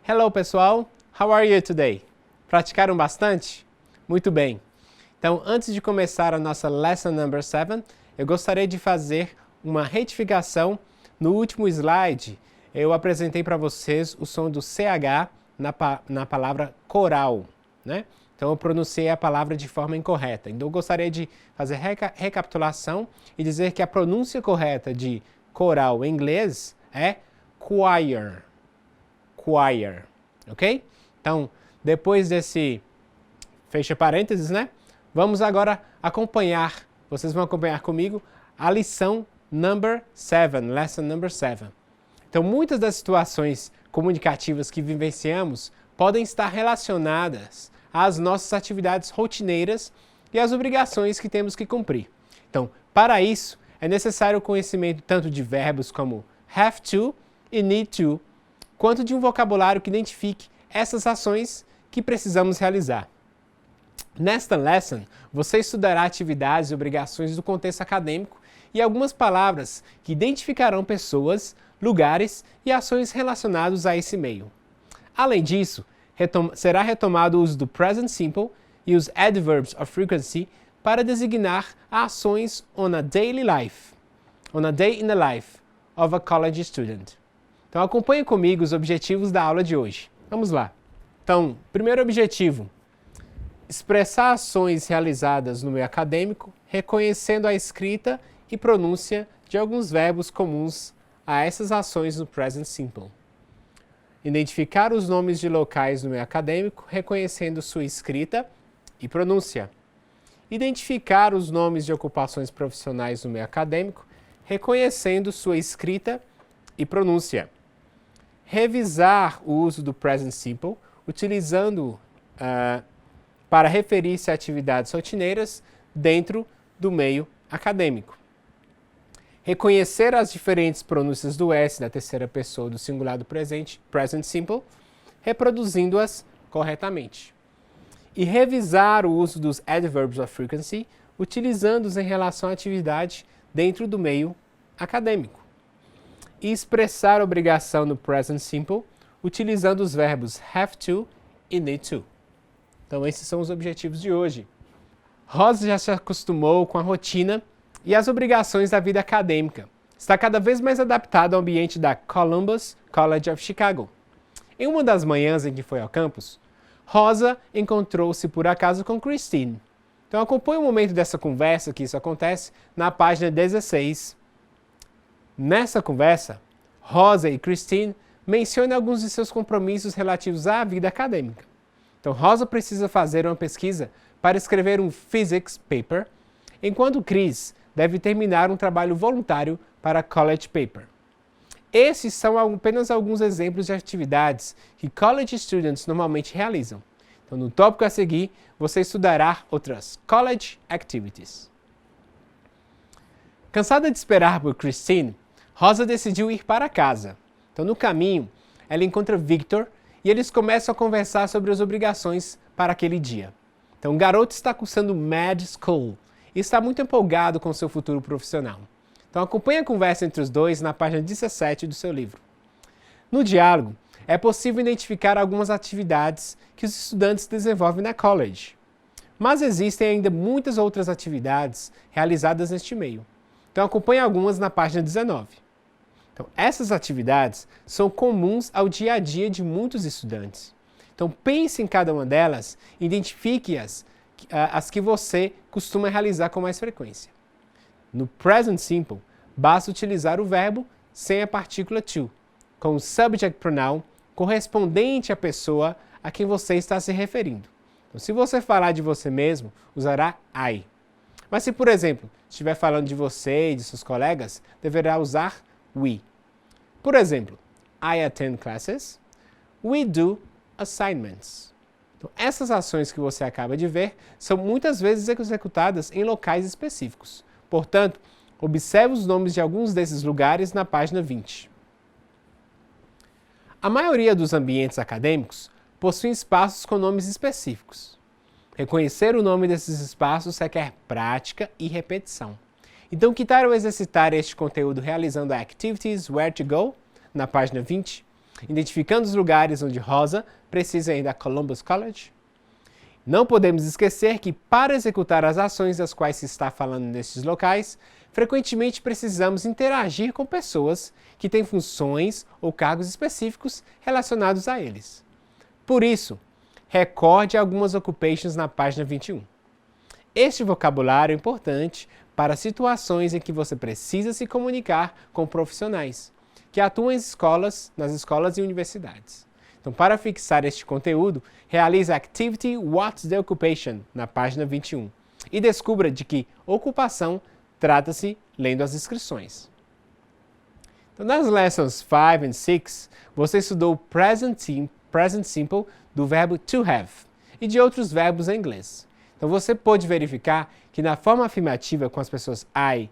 Hello, pessoal! How are you today? Praticaram bastante? Muito bem! Então, antes de começar a nossa lesson number 7, eu gostaria de fazer uma retificação. No último slide, eu apresentei para vocês o som do CH na palavra coral, né? Então, eu pronunciei a palavra de forma incorreta. Então, eu gostaria de fazer recapitulação e dizer que a pronúncia correta de coral em inglês é choir. Choir, ok? Então, depois desse fecha parênteses, né? Vamos agora acompanhar, vocês vão acompanhar comigo, a lição number 7, lesson number 7. Então, muitas das situações comunicativas que vivenciamos podem estar relacionadas às nossas atividades rotineiras e às obrigações que temos que cumprir. Então, para isso, é necessário o conhecimento tanto de verbos como have to e need to, quanto de um vocabulário que identifique essas ações que precisamos realizar. Nesta lesson, você estudará atividades e obrigações do contexto acadêmico e algumas palavras que identificarão pessoas, lugares e ações relacionados a esse meio. Além disso, será retomado o uso do present simple e os adverbs of frequency para designar ações on a day in the life of a college student. Então acompanhe comigo os objetivos da aula de hoje. Vamos lá. Então, primeiro objetivo, expressar ações realizadas no meio acadêmico, reconhecendo a escrita e pronúncia de alguns verbos comuns a essas ações no present simple. Identificar os nomes de locais no meio acadêmico, reconhecendo sua escrita e pronúncia. Identificar os nomes de ocupações profissionais no meio acadêmico, reconhecendo sua escrita e pronúncia. Revisar o uso do present simple, utilizando para referir-se a atividades rotineiras dentro do meio acadêmico. Reconhecer as diferentes pronúncias do S na terceira pessoa do singular do present simple, reproduzindo-as corretamente. E revisar o uso dos adverbs of frequency, utilizando-os em relação à atividade dentro do meio acadêmico. E expressar a obrigação no present simple, utilizando os verbos have to e need to. Então, esses são os objetivos de hoje. Rosa já se acostumou com a rotina e as obrigações da vida acadêmica. Está cada vez mais adaptado ao ambiente da Columbus College of Chicago. Em uma das manhãs em que foi ao campus, Rosa encontrou-se por acaso com Christine. Então acompanhe o momento dessa conversa, que isso acontece, na página 16. Nessa conversa, Rosa e Christine mencionam alguns de seus compromissos relativos à vida acadêmica. Então, Rosa precisa fazer uma pesquisa para escrever um physics paper, enquanto Chris deve terminar um trabalho voluntário para college paper. Esses são apenas alguns exemplos de atividades que college students normalmente realizam. Então, no tópico a seguir, você estudará outras college activities. Cansada de esperar por Christine, Rosa decidiu ir para casa. Então, no caminho, ela encontra Victor e eles começam a conversar sobre as obrigações para aquele dia. Então, o garoto está cursando Med School e está muito empolgado com seu futuro profissional. Então, acompanhe a conversa entre os dois na página 17 do seu livro. No diálogo, é possível identificar algumas atividades que os estudantes desenvolvem na college. Mas existem ainda muitas outras atividades realizadas neste meio. Então, acompanhe algumas na página 19. Então, essas atividades são comuns ao dia a dia de muitos estudantes. Então, pense em cada uma delas e identifique as que você costuma realizar com mais frequência. No present simple, basta utilizar o verbo sem a partícula to, com o subject pronoun correspondente à pessoa a quem você está se referindo. Então, se você falar de você mesmo, usará I. Mas se, por exemplo, estiver falando de você e de seus colegas, deverá usar we. Por exemplo, I attend classes, we do assignments. Então, essas ações que você acaba de ver são muitas vezes executadas em locais específicos. Portanto, observe os nomes de alguns desses lugares na página 20. A maioria dos ambientes acadêmicos possuem espaços com nomes específicos. Reconhecer o nome desses espaços requer prática e repetição. Então, que tal eu exercitar este conteúdo realizando a Activities Where to Go, na página 20? identificando os lugares onde Rosa precisa ir da Columbus College. Não podemos esquecer que, para executar as ações das quais se está falando nestes locais, frequentemente precisamos interagir com pessoas que têm funções ou cargos específicos relacionados a eles. Por isso, recorde algumas occupations na página 21. Este vocabulário é importante para situações em que você precisa se comunicar com profissionais que atuam nas escolas e universidades. Então, para fixar este conteúdo, realize a Activity What's the Occupation na página 21 e descubra de que ocupação trata-se lendo as inscrições. Então, nas lessons 5 e 6, você estudou o present simple do verbo to have e de outros verbos em inglês. Então, você pode verificar que na forma afirmativa com as pessoas I,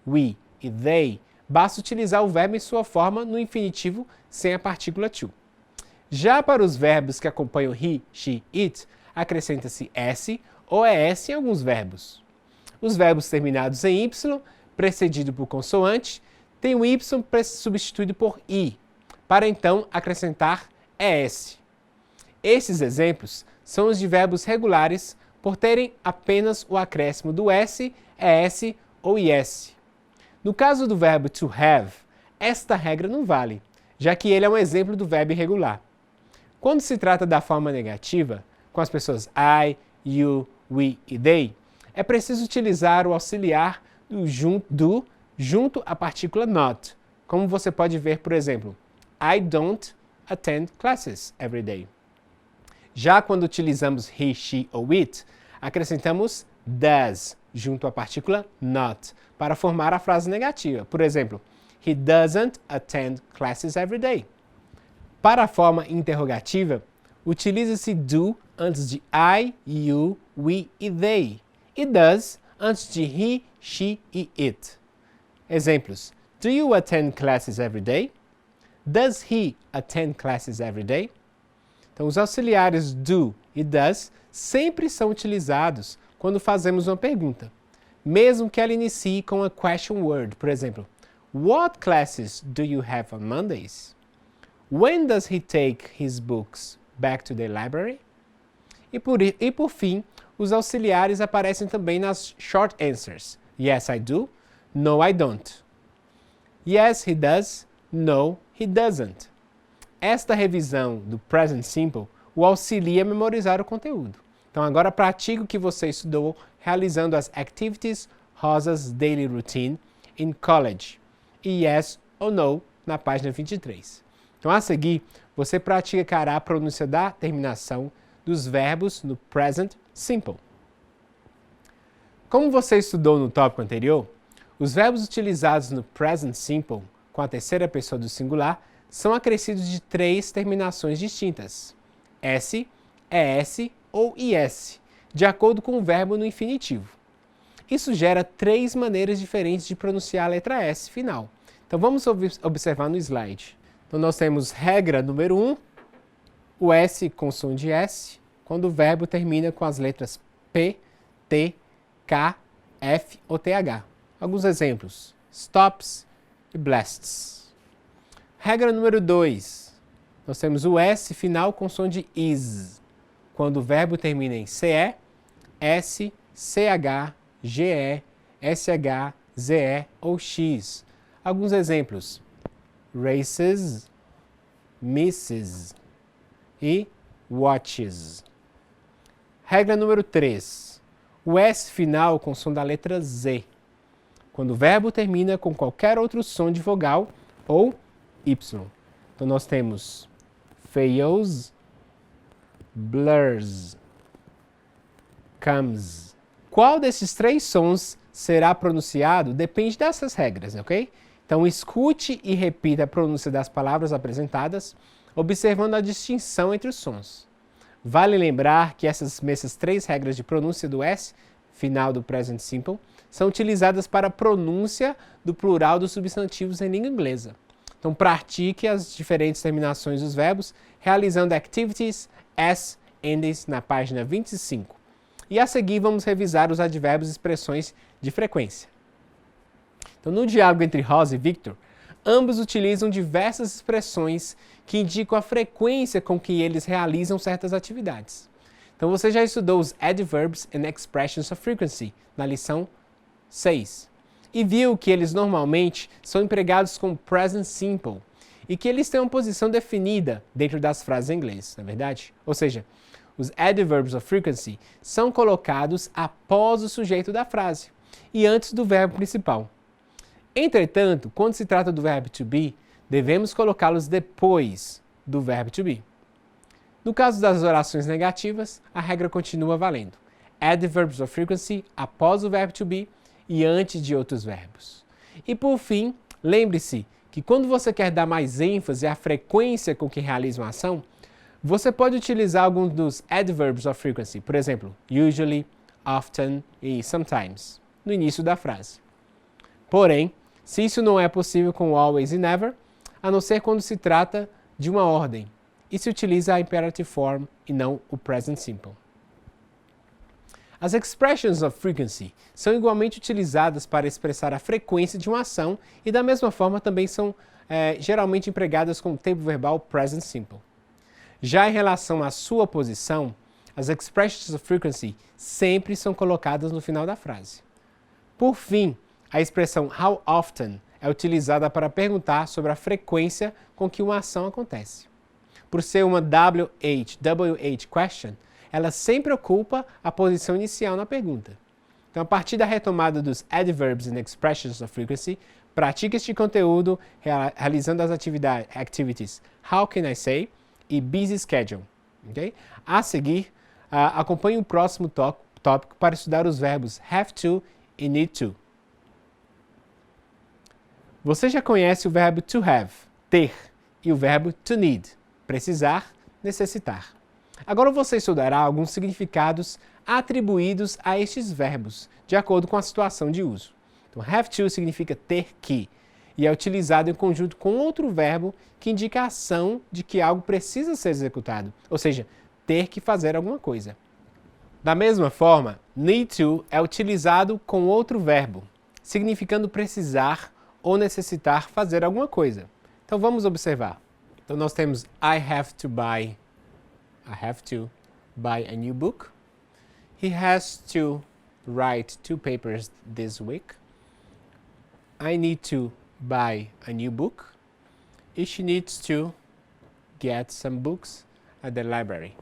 we e they, basta utilizar o verbo em sua forma no infinitivo sem a partícula to. Já para os verbos que acompanham he, she, it, acrescenta-se s ou es em alguns verbos. Os verbos terminados em y, precedido por consoante, têm o y substituído por i, para então acrescentar es. Esses exemplos são os de verbos regulares por terem apenas o acréscimo do s, es ou is. No caso do verbo to have, esta regra não vale, já que ele é um exemplo do verbo irregular. Quando se trata da forma negativa, com as pessoas I, you, we e they, é preciso utilizar o auxiliar do junto à partícula not, como você pode ver, por exemplo, I don't attend classes every day. Já quando utilizamos he, she ou it, acrescentamos does junto à partícula not, para formar a frase negativa. Por exemplo, he doesn't attend classes every day. Para a forma interrogativa, utiliza-se do antes de I, you, we e they, e does antes de he, she e it. Exemplos: do you attend classes every day? Does he attend classes every day? Então, os auxiliares do e does sempre são utilizados quando fazemos uma pergunta, mesmo que ela inicie com a question word. Por exemplo, what classes do you have on Mondays? When does he take his books back to the library? E por fim, os auxiliares aparecem também nas short answers. Yes, I do. No, I don't. Yes, he does. No, he doesn't. Esta revisão do present simple o auxilia a memorizar o conteúdo. Então agora pratique o que você estudou realizando as activities Rosa's daily routine in college e yes ou no na página 23. Então, a seguir, você praticará a pronúncia da terminação dos verbos no present simple. Como você estudou no tópico anterior, os verbos utilizados no present simple com a terceira pessoa do singular são acrescidos de 3 terminações distintas: s, es ou is, de acordo com o verbo no infinitivo. Isso gera 3 maneiras diferentes de pronunciar a letra S final. Então, vamos observar no slide. Então, nós temos regra número 1, o S com som de S, quando o verbo termina com as letras P, T, K, F ou TH. Alguns exemplos: stops e blasts. Regra número 2, nós temos o S final com som de is, quando o verbo termina em CE, S, CH, GE, SH, ZE ou X. Alguns exemplos: races, misses e watches. Regra número 3. O S final com som da letra Z, quando o verbo termina com qualquer outro som de vogal ou Y. Então nós temos fails, blurs, comes. Qual desses 3 sons será pronunciado depende dessas regras, ok? Então escute e repita a pronúncia das palavras apresentadas, observando a distinção entre os sons. Vale lembrar que essas 3 regras de pronúncia do S, final do present simple, são utilizadas para a pronúncia do plural dos substantivos em língua inglesa. Então pratique as diferentes terminações dos verbos, realizando activities as endings na página 25. E a seguir vamos revisar os advérbios e expressões de frequência. Então, no diálogo entre Rosa e Victor, ambos utilizam diversas expressões que indicam a frequência com que eles realizam certas atividades. Então você já estudou os adverbs and expressions of frequency na lição 6 e viu que eles normalmente são empregados com present simple e que eles têm uma posição definida dentro das frases em inglês, não é verdade? Ou seja, os adverbs of frequency são colocados após o sujeito da frase e antes do verbo principal. Entretanto, quando se trata do verbo to be, devemos colocá-los depois do verbo to be. No caso das orações negativas, a regra continua valendo. Adverbs of frequency após o verbo to be e antes de outros verbos. E por fim, lembre-se que quando você quer dar mais ênfase à frequência com que realiza uma ação, você pode utilizar alguns dos adverbs of frequency, por exemplo, usually, often e sometimes, no início da frase. Porém, se isso não é possível com always e never, a não ser quando se trata de uma ordem, e se utiliza a imperative form e não o present simple. As expressions of frequency são igualmente utilizadas para expressar a frequência de uma ação e da mesma forma também são geralmente empregadas com o tempo verbal present simple. Já em relação à sua posição, as expressions of frequency sempre são colocadas no final da frase. Por fim, a expressão how often é utilizada para perguntar sobre a frequência com que uma ação acontece. Por ser uma WH question, ela sempre ocupa a posição inicial na pergunta. Então, a partir da retomada dos adverbs and expressions of frequency, pratique este conteúdo realizando as activities How can I say e Busy schedule. Okay? A seguir, acompanhe o próximo tópico para estudar os verbos have to e need to. Você já conhece o verbo to have, ter, e o verbo to need, precisar, necessitar. Agora você estudará alguns significados atribuídos a estes verbos, de acordo com a situação de uso. Então, have to significa ter que, e é utilizado em conjunto com outro verbo que indica a ação de que algo precisa ser executado, ou seja, ter que fazer alguma coisa. Da mesma forma, need to é utilizado com outro verbo, significando precisar ou necessitar fazer alguma coisa. Então vamos observar. Então nós temos I have to buy a new book. He has to write 2 papers this week. I need to buy a new book. And she needs to get some books at the library.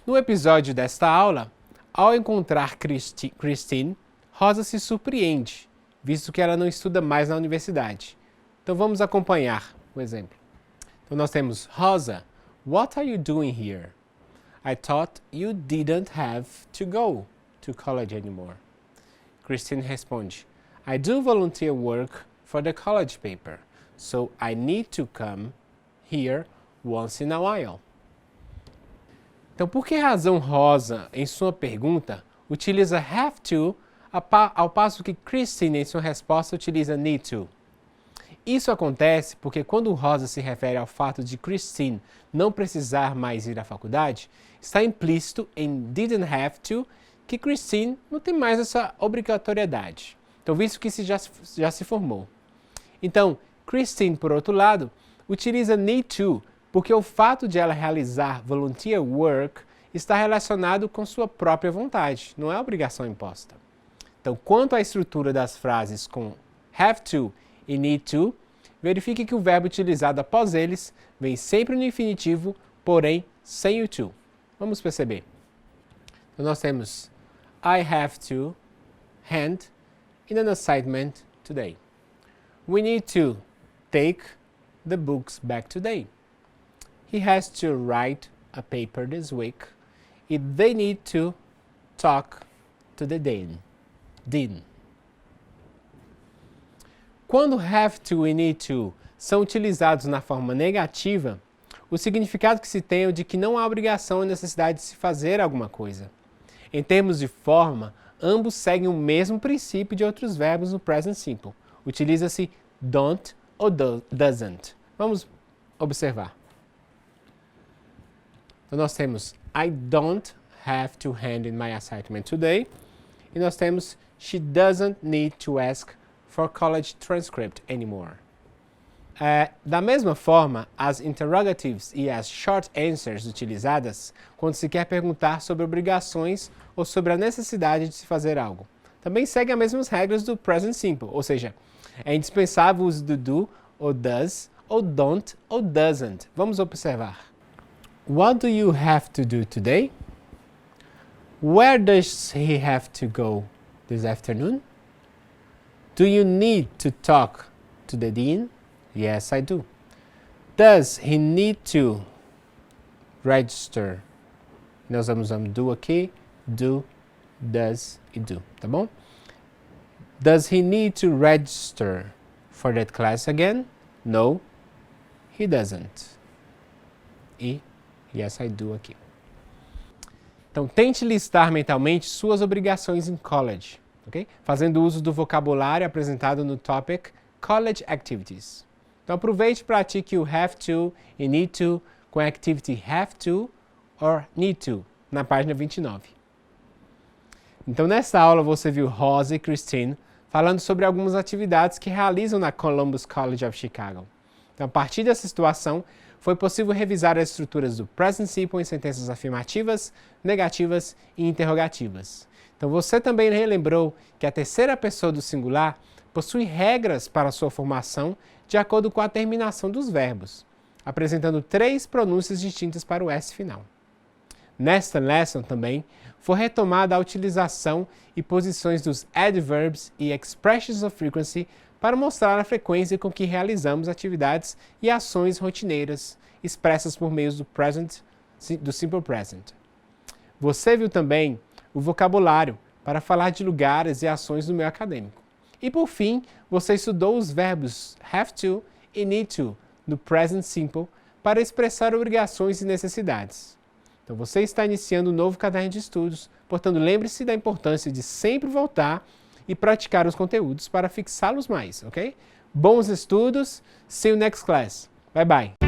No episódio desta aula, ao encontrar Christine, Rosa se surpreende, visto que ela não estuda mais na universidade. Então vamos acompanhar o exemplo. Então nós temos Rosa, what are you doing here? I thought you didn't have to go to college anymore. Christine responde, I do volunteer work for the college paper, so I need to come here once in a while. Então, por que razão Rosa, em sua pergunta, utiliza have to, ao passo que Christine, em sua resposta, utiliza need to? Isso acontece porque quando Rosa se refere ao fato de Christine não precisar mais ir à faculdade, está implícito em didn't have to que Christine não tem mais essa obrigatoriedade. Então, visto que isso já se formou. Então, Christine, por outro lado, utiliza need to porque o fato de ela realizar volunteer work está relacionado com sua própria vontade, não é obrigação imposta. Então, quanto à estrutura das frases com have to e need to, verifique que o verbo utilizado após eles vem sempre no infinitivo, porém sem o to. Vamos perceber. Então, nós temos I have to hand in an assignment today. We need to take the books back today. He has to write a paper this week. And they need to talk to the dean. Quando have to e need to são utilizados na forma negativa, o significado que se tem é o de que não há obrigação ou necessidade de se fazer alguma coisa. Em termos de forma, ambos seguem o mesmo princípio de outros verbos no present simple. Utiliza-se don't ou doesn't. Vamos observar. Então nós temos I don't have to hand in my assignment today. E nós temos she doesn't need to ask for college transcript anymore. Da mesma forma, as interrogatives e as short answers utilizadas quando se quer perguntar sobre obrigações ou sobre a necessidade de se fazer algo. Também seguem as mesmas regras do present simple, ou seja, é indispensável o uso do do, ou does, ou don't, ou doesn't. Vamos observar. What do you have to do today? Where does he have to go this afternoon? Do you need to talk to the dean? Yes, I do. Does he need to register? Nós vamos usar do aqui, do, does e do, tá bom? Does he need to register for that class again? No, he doesn't. E yes, I do aqui. Então, tente listar mentalmente suas obrigações em college, ok? Fazendo uso do vocabulário apresentado no topic College Activities. Então, aproveite e pratique o have to e need to com a activity have to or need to, na página 29. Então, nesta aula, você viu Rosa e Christine falando sobre algumas atividades que realizam na Columbus College of Chicago. Então, a partir dessa situação, foi possível revisar as estruturas do present simple em sentenças afirmativas, negativas e interrogativas. Então, você também relembrou que a terceira pessoa do singular possui regras para sua formação de acordo com a terminação dos verbos, apresentando 3 pronúncias distintas para o S final. Nesta lesson também foi retomada a utilização e posições dos adverbs e expressions of frequency para mostrar a frequência com que realizamos atividades e ações rotineiras expressas por meio do simple present. Você viu também o vocabulário para falar de lugares e ações no meio acadêmico. E por fim, você estudou os verbos have to e need to no present simple para expressar obrigações e necessidades. Então você está iniciando um novo caderno de estudos, portanto lembre-se da importância de sempre voltar e praticar os conteúdos para fixá-los mais, ok? Bons estudos, see you next class. Bye bye.